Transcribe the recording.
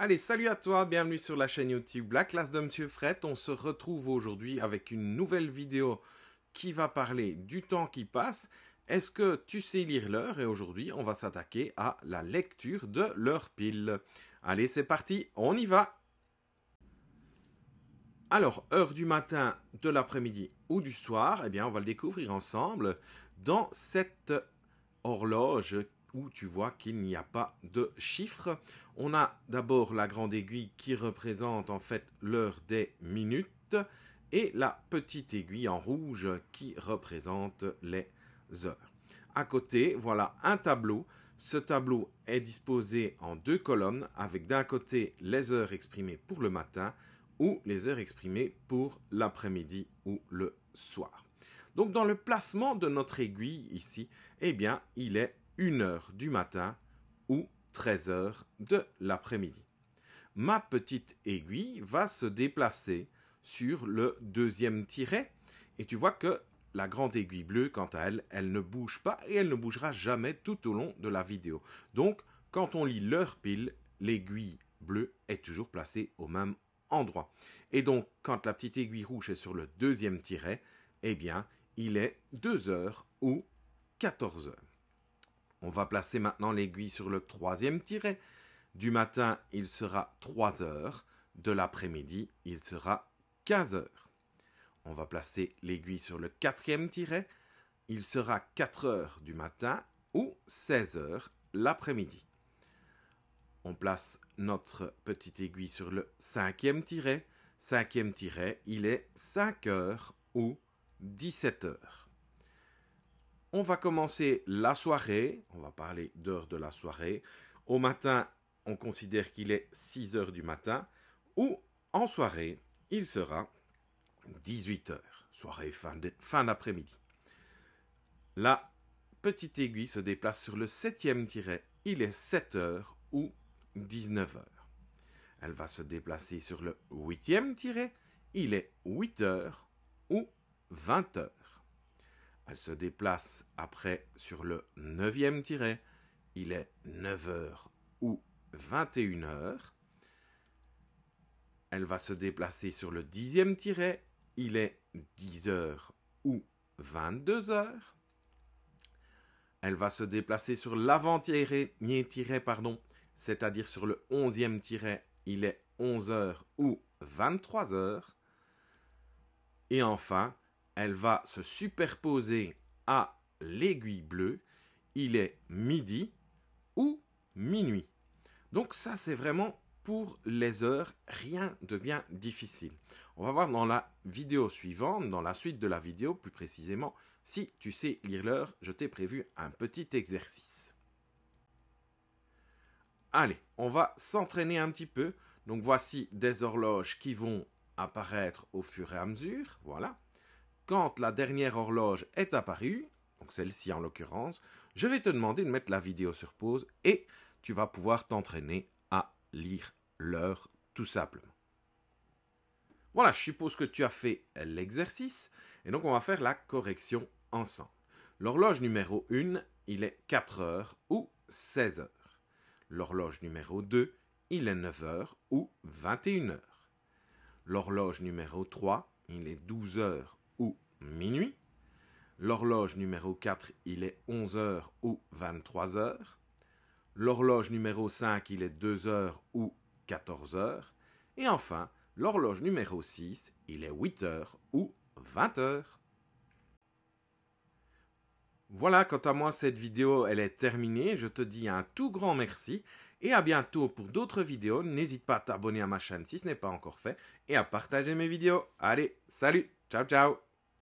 Allez, salut à toi, bienvenue sur la chaîne YouTube La classe de Monsieur Fred. On se retrouve aujourd'hui avec une nouvelle vidéo qui va parler du temps qui passe. Est-ce que tu sais lire l'heure? Et aujourd'hui, on va s'attaquer à la lecture de l'heure pile. Allez, c'est parti, on y va! Alors, heure du matin, de l'après-midi ou du soir, eh bien, on va le découvrir ensemble dans cette horloge où tu vois qu'il n'y a pas de chiffres. On a d'abord la grande aiguille qui représente en fait l'heure des minutes et la petite aiguille en rouge qui représente les heures. À côté, voilà un tableau. Ce tableau est disposé en deux colonnes avec d'un côté les heures exprimées pour le matin ou les heures exprimées pour l'après-midi ou le soir. Donc dans le placement de notre aiguille ici, eh bien il est 1 heure du matin ou 13 heures de l'après-midi. Ma petite aiguille va se déplacer sur le deuxième tiret et tu vois que la grande aiguille bleue, quant à elle, elle ne bouge pas et elle ne bougera jamais tout au long de la vidéo. Donc quand on lit l'heure pile, l'aiguille bleue est toujours placée au même endroit. Et donc quand la petite aiguille rouge est sur le deuxième tiret, eh bien il est 2 heures ou 14 heures. On va placer maintenant l'aiguille sur le troisième tiret. Du matin, il sera 3 heures. De l'après-midi, il sera 15 heures. On va placer l'aiguille sur le quatrième tiret. Il sera 4 heures du matin ou 16 heures l'après-midi. On place notre petite aiguille sur le cinquième tiret. Cinquième tiret, il est 5 heures ou 17 heures. On va commencer la soirée, on va parler d'heure de la soirée. Au matin, on considère qu'il est 6 heures du matin, ou en soirée, il sera 18 heures, soirée fin d'après-midi. La petite aiguille se déplace sur le septième tiret, il est 7 heures ou 19 heures. Elle va se déplacer sur le huitième tiret, il est 8 heures ou 20 heures. Elle se déplace après sur le neuvième tiret. Il est 9 heures ou 21 heures. Elle va se déplacer sur le dixième tiret. Il est 10 heures ou 22 heures. Elle va se déplacer sur l'avant-dernier tiret, c'est-à-dire sur le 11e tiret. Il est 11 heures ou 23 heures. Et enfin, elle va se superposer à l'aiguille bleue. Il est midi ou minuit. Donc ça, c'est vraiment pour les heures, rien de bien difficile. On va voir dans la vidéo suivante, dans la suite de la vidéo plus précisément, si tu sais lire l'heure, je t'ai prévu un petit exercice. Allez, on va s'entraîner un petit peu. Donc voici des horloges qui vont apparaître au fur et à mesure. Voilà. Quand la dernière horloge est apparue, donc celle-ci en l'occurrence, je vais te demander de mettre la vidéo sur pause et tu vas pouvoir t'entraîner à lire l'heure tout simplement. Voilà, je suppose que tu as fait l'exercice et donc on va faire la correction ensemble. L'horloge numéro 1, il est 4 heures ou 16 heures. L'horloge numéro 2, il est 9 heures ou 21 heures. L'horloge numéro 3, il est 12 heures ou minuit. L'horloge numéro 4, il est 11 heures ou 23 heures. L'horloge numéro 5, il est 2 heures ou 14 heures. Et enfin, l'horloge numéro 6, il est 8 heures ou 20 heures. Voilà, quant à moi, cette vidéo, elle est terminée. Je te dis un tout grand merci et à bientôt pour d'autres vidéos. N'hésite pas à t'abonner à ma chaîne si ce n'est pas encore fait et à partager mes vidéos. Allez, salut, ciao, ciao.